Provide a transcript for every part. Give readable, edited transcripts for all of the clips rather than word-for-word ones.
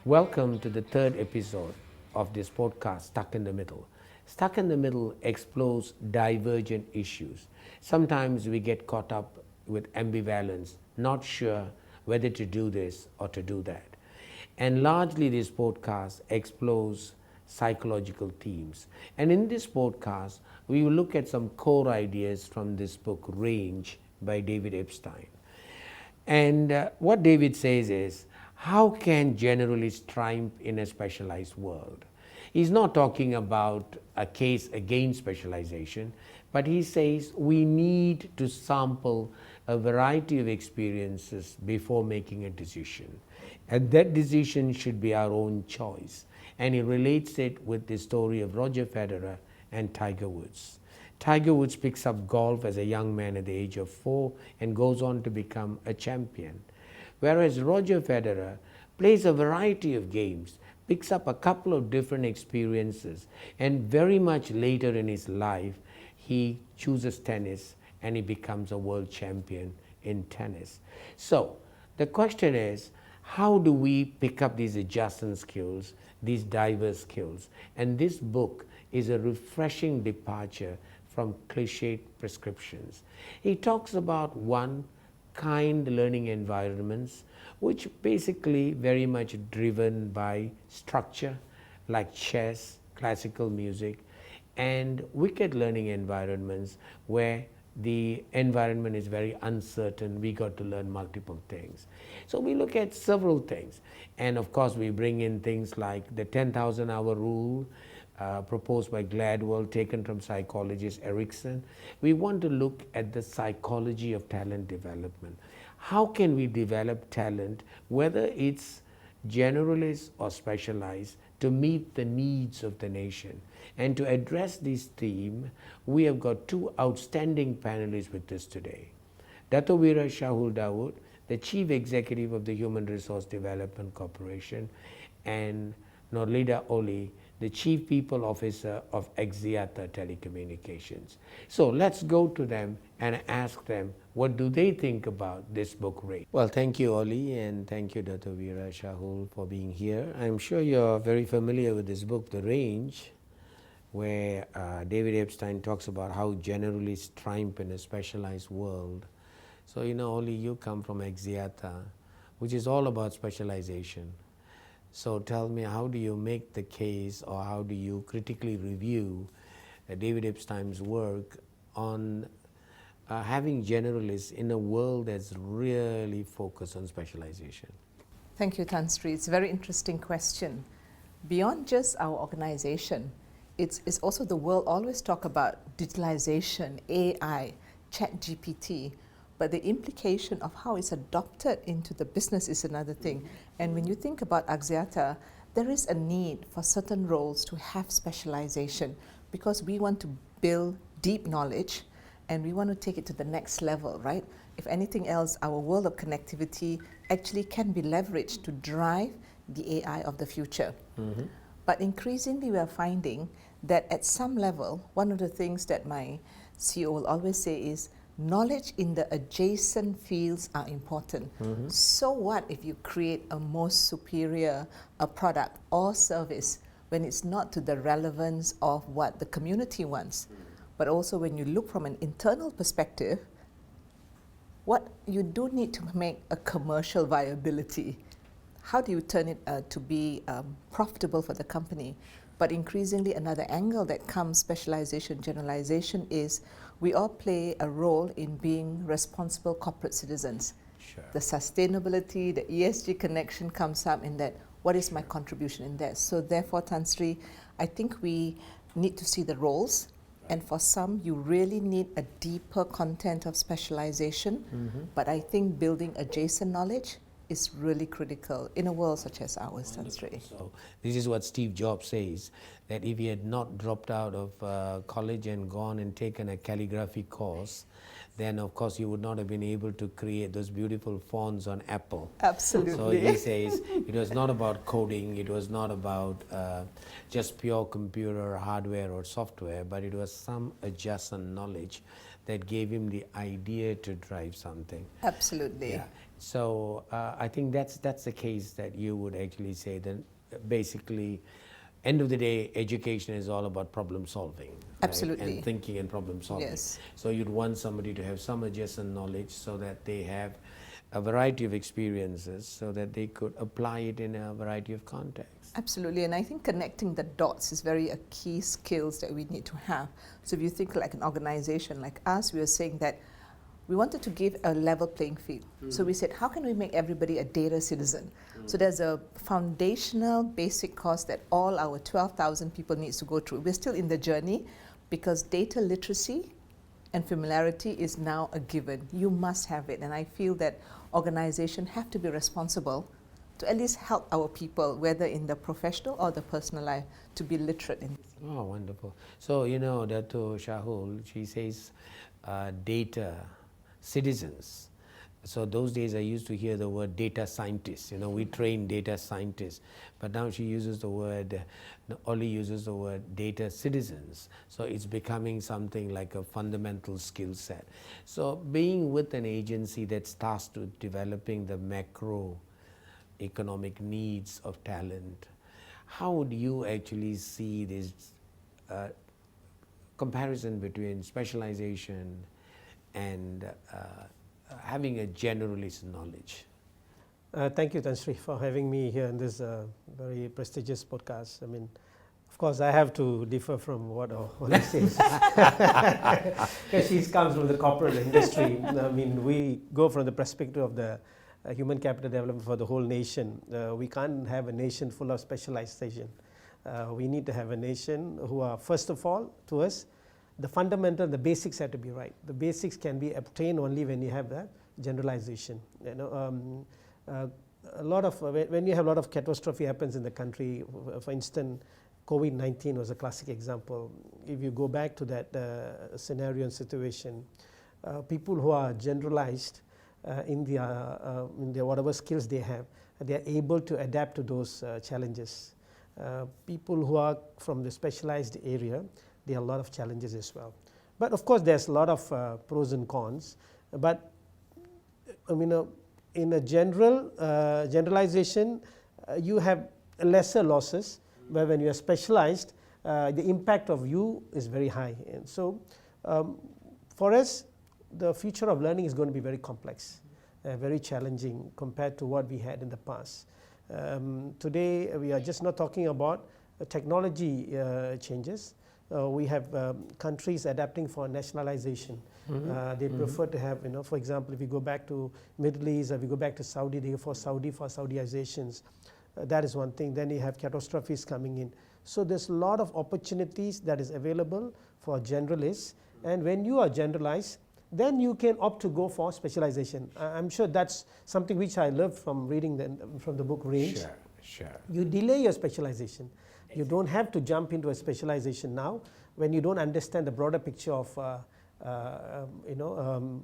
Welcome to the third episode of this podcast, Stuck in the Middle. Stuck in the Middle explores divergent issues. Sometimes we get caught up with ambivalence, not sure whether to do this or to do that. And largely, this podcast explores psychological themes. And in this podcast, we will look at some core ideas from this book, Range, by David Epstein. And what David says is, how can generalists triumph in a specialized world? He's not talking about a case against specialization, but he says we need to sample a variety of experiences before making a decision. And that decision should be our own choice. And he relates it with the story of Roger Federer and Tiger Woods. Tiger Woods picks up golf as a young man at the age of 4 and goes on to become a champion. Whereas Roger Federer plays a variety of games, picks up a couple of different experiences, and very much later in his life, he chooses tennis and he becomes a world champion in tennis. So the question is, how do we pick up these adjacent skills, these diverse skills? And this book is a refreshing departure from cliched prescriptions. He talks about one, kind learning environments, which basically very much driven by structure, like chess, classical music, and wicked learning environments where the environment is very uncertain. We got to learn multiple things. So we look at several things. And of course, we bring in things like the 10,000 hour rule, proposed by Gladwell, taken from psychologist Erickson. We want to look at the psychology of talent development. How can we develop talent, whether it's generalist or specialized, to meet the needs of the nation? And to address this theme, we have got two outstanding panelists with us today. Dato Veera Shahul Dawood, the Chief Executive of the Human Resource Development Corporation, and Norlida Oli, the Chief People Officer of Axiata Telecommunications. So let's go to them and ask them, what do they think about this book, Range? Well, thank you, Oli, and thank you, Dato Veera Shahul, for being here. I'm sure you're very familiar with this book, The Range, where David Epstein talks about how generalists triumph in a specialized world. So, Oli, you come from Axiata, which is all about specialization. So tell me, how do you make the case, or how do you critically review David Epstein's work on having generalists in a world that's really focused on specialization? Thank you, Tan Sri. It's a very interesting question. Beyond just our organization, it's also the world always talk about digitalization, AI, ChatGPT, but the implication of how it's adopted into the business is another thing. And when you think about Axiata, there is a need for certain roles to have specialization because we want to build deep knowledge and we want to take it to the next level, right? If anything else, our world of connectivity actually can be leveraged to drive the AI of the future. Mm-hmm. But increasingly, we are finding that at some level, one of the things that my CEO will always say is, knowledge in the adjacent fields are important. Mm-hmm. So what if you create a most superior product or service when it's not to the relevance of what the community wants? But also when you look from an internal perspective, what you do need to make a commercial viability. How do you turn it to be profitable for the company? But increasingly, another angle that comes specialization, generalization is we all play a role in being responsible corporate citizens. Sure. The sustainability, the ESG connection comes up in that. What is my contribution in that? So therefore, Tan Sri, I think we need to see the roles. And for some, you really need a deeper content of specialization. Mm-hmm. But I think building adjacent knowledge is really critical in a world such as ours, Tan Sri. So this is what Steve Jobs says, that if he had not dropped out of college and gone and taken a calligraphy course, then of course you would not have been able to create those beautiful fonts on Apple. Absolutely. So he says it was not about coding, it was not about just pure computer hardware or software, but it was some adjacent knowledge that gave him the idea to drive something. Absolutely. Yeah. So I think that's the case that you would actually say that basically, end of the day, education is all about problem solving. Right? Absolutely. And thinking and problem solving. Yes. So you'd want somebody to have some adjacent knowledge so that they have a variety of experiences so that they could apply it in a variety of contexts. Absolutely, and I think connecting the dots is very a key skills that we need to have. So if you think like an organization like us, we are saying that we wanted to give a level playing field. So we said, how can we make everybody a data citizen? So there's a foundational basic course that all our 12,000 people needs to go through. We're still in the journey because data literacy and familiarity is now a given. You must have it, and I feel that organizations have to be responsible to at least help our people, whether in the professional or the personal life, to be literate in this. Oh, wonderful. So, Dato Shahul, she says data citizens. So those days I used to hear the word data scientists. We train data scientists. But now she uses the word, Ollie uses the word data citizens. So it's becoming something like a fundamental skill set. So being with an agency that's tasked with developing the macro economic needs of talent, how would you actually see this comparison between specialization and having a generalist knowledge? Thank you, Tan Sri, for having me here in this very prestigious podcast. I mean, of course, I have to differ from what Ollie says. Because she comes from the corporate industry. I mean, we go from the perspective of the human capital development for the whole nation. We can't have a nation full of specialization. We need to have a nation who are, first of all, to us, the fundamental, the basics have to be right. The basics can be obtained only when you have the generalization. A lot of when you have a lot of catastrophe happens in the country. For instance, COVID-19 was a classic example. If you go back to that scenario and situation, people who are generalized in their whatever skills they have, they are able to adapt to those challenges. People who are from the specialized area, there are a lot of challenges as well. But of course, there's a lot of pros and cons. But I mean, in a generalization, you have lesser losses, but when you are specialized, the impact of you is very high. And so, for us, the future of learning is going to be very complex, very challenging compared to what we had in the past. Today, we are just not talking about technology changes. We have countries adapting for nationalization. They prefer to have, for example, if we go back to Middle East, or we go back to Saudi, they go for Saudiizations. That is one thing. Then you have catastrophes coming in. So there's a lot of opportunities that is available for generalists. And when you are generalized, then you can opt to go for specialization. I'm sure that's something which I learned from reading from the book Range. Sure. You delay your specialization. You don't have to jump into a specialization now when you don't understand the broader picture of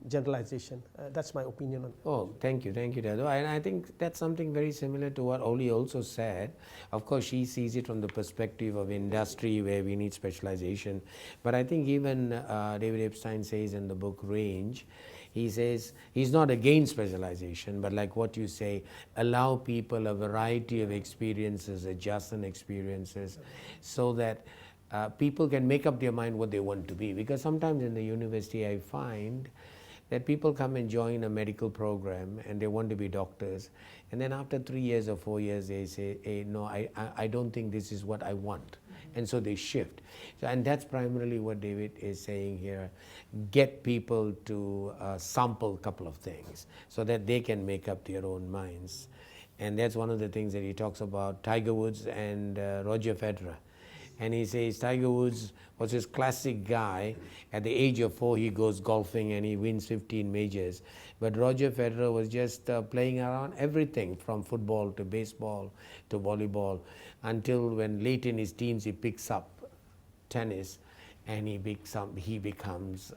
generalization. That's my opinion on it. Oh, thank you, Dado. And I think that's something very similar to what Oli also said. Of course, she sees it from the perspective of industry where we need specialization. But I think even David Epstein says in the book Range, he says he's not against specialization, but like what you say, allow people a variety of experiences, adjacent experiences, so that people can make up their mind what they want to be. Because sometimes in the university I find that people come and join a medical program and they want to be doctors, and then after 3 years or 4 years they say, hey, no, I don't think this is what I want. And so they shift. So, and that's primarily what David is saying here. Get people to sample a couple of things so that they can make up their own minds. And that's one of the things that he talks about, Tiger Woods and Roger Federer. And he says Tiger Woods was this classic guy. At the age of 4, he goes golfing and he wins 15 majors. But Roger Federer was just playing around everything from football to baseball to volleyball, until when late in his teens he picks up tennis and he becomes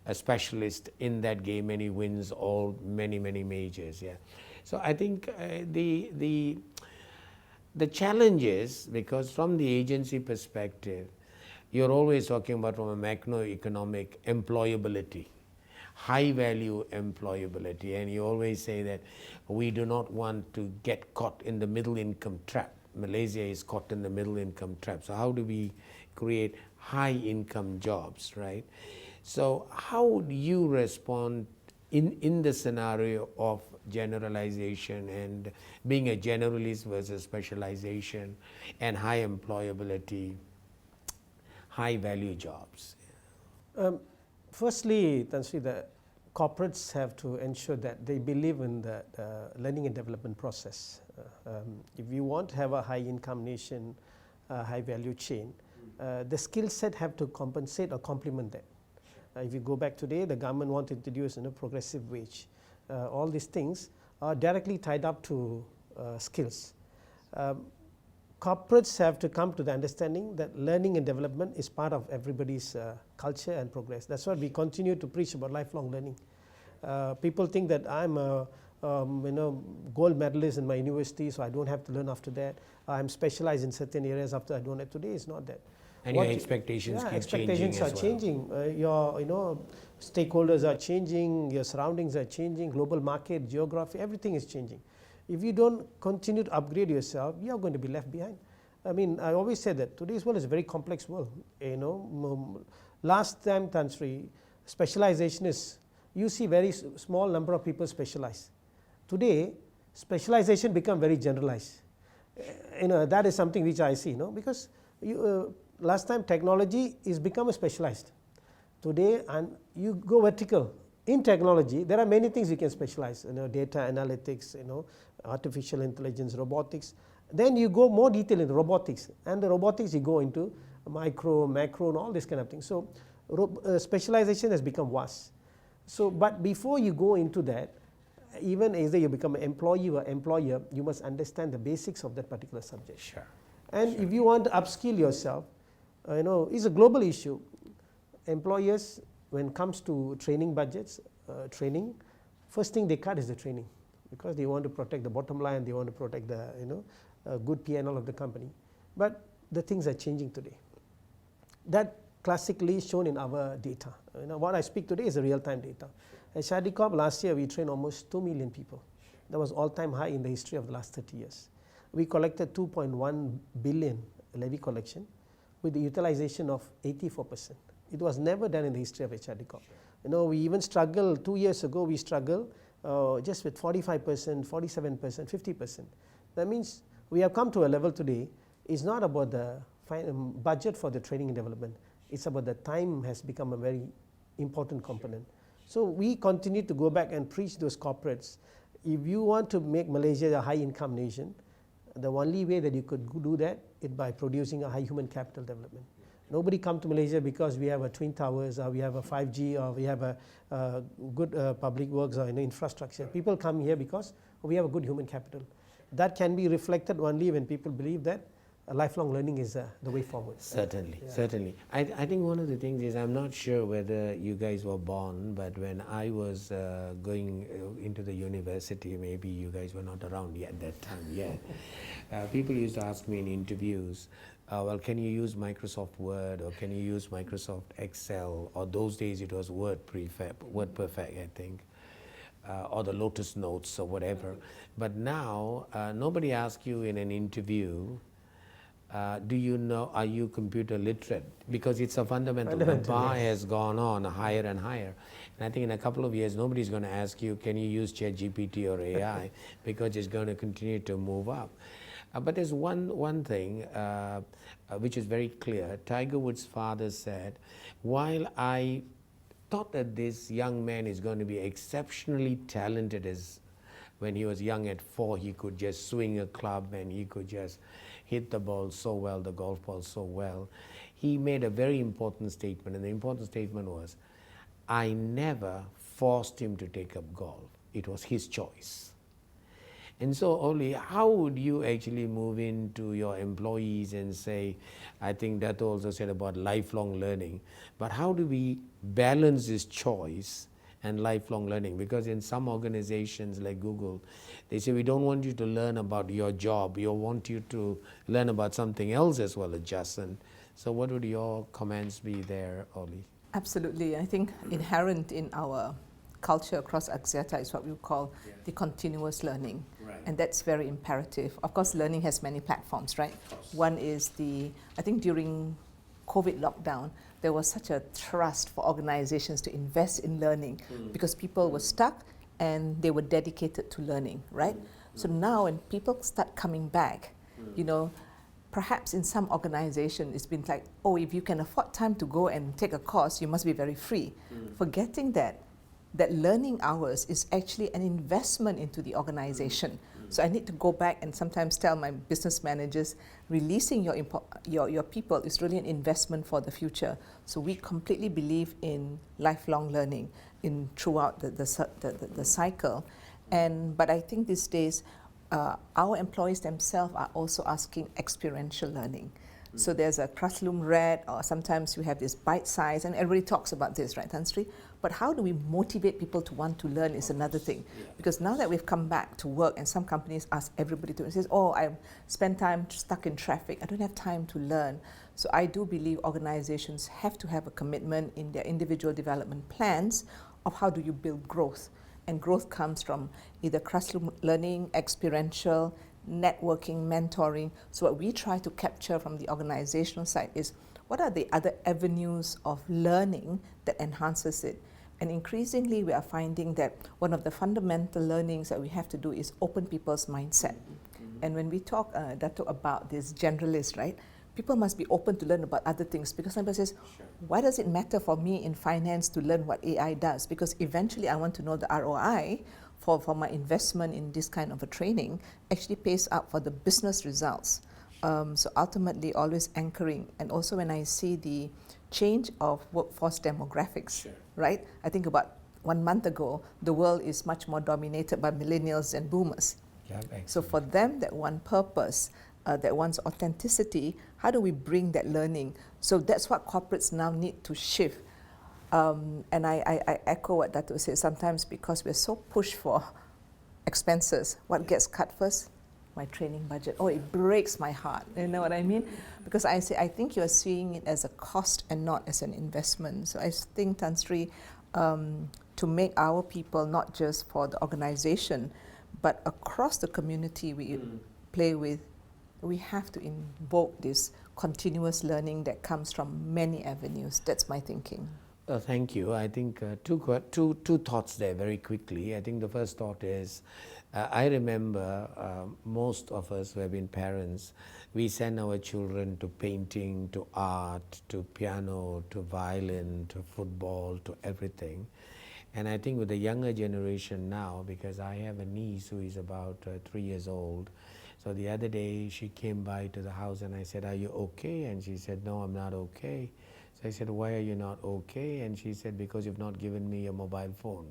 a specialist in that game, and he wins many majors. Yeah. So I think the challenge is, because from the agency perspective, you're always talking about from a macroeconomic employability. high value employability, and you always say that we do not want to get caught in the middle income trap. Malaysia is caught in the middle income trap. So how do we create high income jobs, right? So how would you respond in the scenario of generalization and being a generalist versus specialization and high employability, high value jobs? Firstly, Tan Sri, the corporates have to ensure that they believe in the learning and development process. If you want to have a high income nation, high value chain, the skill set have to compensate or complement that. If you go back today, the government want to introduce progressive wage. All these things are directly tied up to skills. Corporates have to come to the understanding that learning and development is part of everybody's culture and progress. That's why we continue to preach about lifelong learning. People think that I'm a gold medalist in my university, so I don't have to learn after that. I'm specialized in certain areas after I don't have. Today is not that. And your expectations keep expectations changing are as well. changing. Your stakeholders are changing. Your surroundings are changing. Global market, geography, everything is changing. If you don't continue to upgrade yourself, you are going to be left behind. I mean, I always say that today's world is a very complex world. Last time, Tan Sri, specialization is, you see very small number of people specialize. Today, specialization become very generalized. That is something which I see, because last time technology is become a specialized. Today, and you go vertical. In technology, there are many things you can specialize, data analytics, artificial intelligence, robotics. Then you go more detail in robotics, and the robotics you go into micro, macro, and all this kind of things. So specialization has become vast. So, but before you go into that, even either you become an employee or employer, you must understand the basics of that particular subject. Sure. And if you want to upskill yourself, it's a global issue. Employers, when it comes to training budgets, first thing they cut is the training, because they want to protect the bottom line, they want to protect the good P&L of the company. But the things are changing today. That classically shown in our data. What I speak today is the real-time data. At Shadicorp last year we trained almost 2 million people. That was all-time high in the history of the last 30 years. We collected 2.1 billion levy collection with the utilization of 84%. It was never done in the history of Shadicorp. We even struggled 2 years ago. We struggled just with 45%, 47%, 50%. That means we have come to a level today. It's not about the budget for the training and development. It's about the time has become a very important component. So we continue to go back and preach those corporates. If you want to make Malaysia a high income nation, the only way that you could do that is by producing a high human capital development. Nobody come to Malaysia because we have a twin towers, or we have a 5G, or we have a good public works or infrastructure. People come here because we have a good human capital. That can be reflected only when people believe that lifelong learning is the way forward. Certainly, certainly. I think one of the things is, I'm not sure whether you guys were born, but when I was going into the university, maybe you guys were not around yet that time yet. People used to ask me in interviews, well, can you use Microsoft Word, or can you use Microsoft Excel, or those days it was WordPerfect, I think, or the Lotus Notes or whatever. But now, nobody asks you in an interview, do you know, are you computer literate? Because it's a fundamental. The bar has gone on higher and higher. And I think in a couple of years, nobody's going to ask you, can you use ChatGPT or AI? Because it's going to continue to move up. But there's one thing which is very clear. Tiger Woods' father said, while I thought that this young man is going to be exceptionally talented, as when he was young at 4, he could just swing a club and he could just hit the ball so well, the golf ball so well. He made a very important statement, and the important statement was, I never forced him to take up golf. It was his choice. And so, Oli, how would you actually move into your employees and say, I think that also said about lifelong learning, but how do we balance this choice and lifelong learning? Because in some organizations like Google, they say, we don't want you to learn about your job, we want you to learn about something else as well, adjacent. So what would your comments be there, Oli? Absolutely. I think inherent in our culture across Axiata is what we call the continuous learning. Right. And that's very imperative. Of course, learning has many platforms, right? One is I think during COVID lockdown, there was such a trust for organizations to invest in learning because people were stuck and they were dedicated to learning, right? So now when people start coming back, you know, perhaps in some organization it's been like, oh, if you can afford time to go and take a course, you must be very free. Forgetting that learning hours is actually an investment into the organization. So I need to go back and sometimes tell my business managers, releasing your people is really an investment for the future. So we completely believe in lifelong learning throughout the cycle. But I think these days, our employees themselves are also asking experiential learning. So there's a classroom read, or sometimes we have this bite size, and everybody talks about this, right, Tan Sri? But how do we motivate people to want to learn is another thing. Because now that we've come back to work, and some companies ask everybody to, it says, oh, I spend time stuck in traffic, I don't have time to learn. So I do believe organizations have to have a commitment in their individual development plans of how do you build growth. And growth comes from either classroom learning, experiential, networking, mentoring. So what we try to capture from the organizational side is what are the other avenues of learning that enhances it. And increasingly we are finding that one of the fundamental learnings that we have to do is open people's mindset. And when we talk, Dato, about this generalist, right? People must be open to learn about other things, because somebody says, why does it matter for me in finance to learn what AI does? Because eventually I want to know the ROI for my investment in this kind of a training actually pays up for the business results. So ultimately always anchoring. And also when I see the change of workforce demographics, right? I think about 1 month ago, the world is much more dominated by millennials and boomers. So for them, that one purpose, that one's authenticity, how do we bring that learning? So that's what corporates now need to shift. And I echo what Dato said, sometimes because we're so pushed for expenses, what gets cut first? My training budget. Oh, it breaks my heart. You know what I mean? Because I think you're seeing it as a cost and not as an investment. So I think, Tan Sri, to make our people, not just for the organization, but across the community we play with, we have to invoke this continuous learning that comes from many avenues. That's my thinking. Thank you. I think two thoughts there very quickly. I think the first thought is, I remember most of us who have been parents, we send our children to painting, to art, to piano, to violin, to football, to everything. And I think with the younger generation now, because I have a niece who is about 3 years old, so the other day she came by to the house and I said, are you okay? And she said, no, I'm not okay. So I said, why are you not okay? And she said, because you've not given me a mobile phone.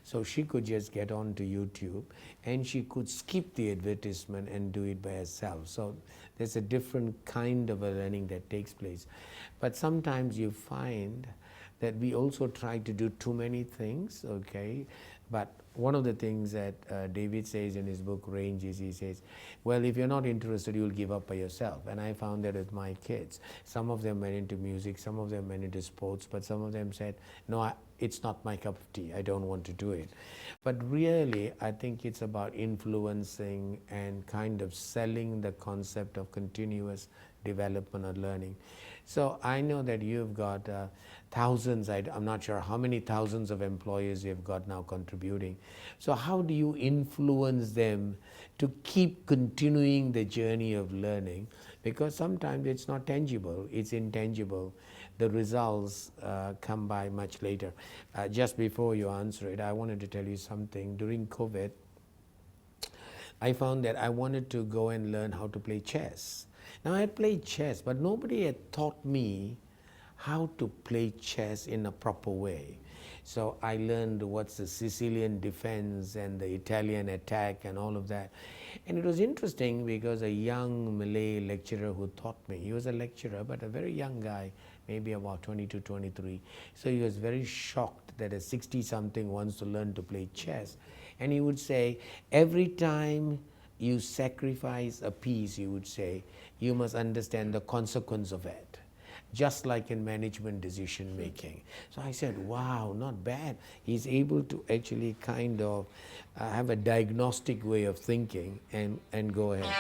So she could just get on to YouTube and she could skip the advertisement and do it by herself. So there's a different kind of a learning that takes place. But sometimes you find that we also try to do too many things, okay? But one of the things that David says in his book Range is, he says, well, if you're not interested, you'll give up by yourself. And I found that with my kids. Some of them went into music, some of them went into sports, but some of them said, no, it's not my cup of tea, I don't want to do it. But really, I think it's about influencing and kind of selling the concept of continuous development or learning. So I know that you've got thousands, I'm not sure how many thousands of employees you've got now contributing. So how do you influence them to keep continuing the journey of learning? Because sometimes it's not tangible, it's intangible. The results come by much later. Just before you answer it, I wanted to tell you something. During COVID, I found that I wanted to go and learn how to play chess. Now I played chess, but nobody had taught me how to play chess in a proper way. So I learned what's the Sicilian defense and the Italian attack and all of that. And it was interesting because a young Malay lecturer who taught me, he was a lecturer, but a very young guy, maybe about 22, 23. So he was very shocked that a 60-something wants to learn to play chess. And he would say, every time you sacrifice a piece, you would say, you must understand the consequence of it. just like in management decision making. So I said, wow, not bad. He's able to actually kind of have a diagnostic way of thinking and go ahead.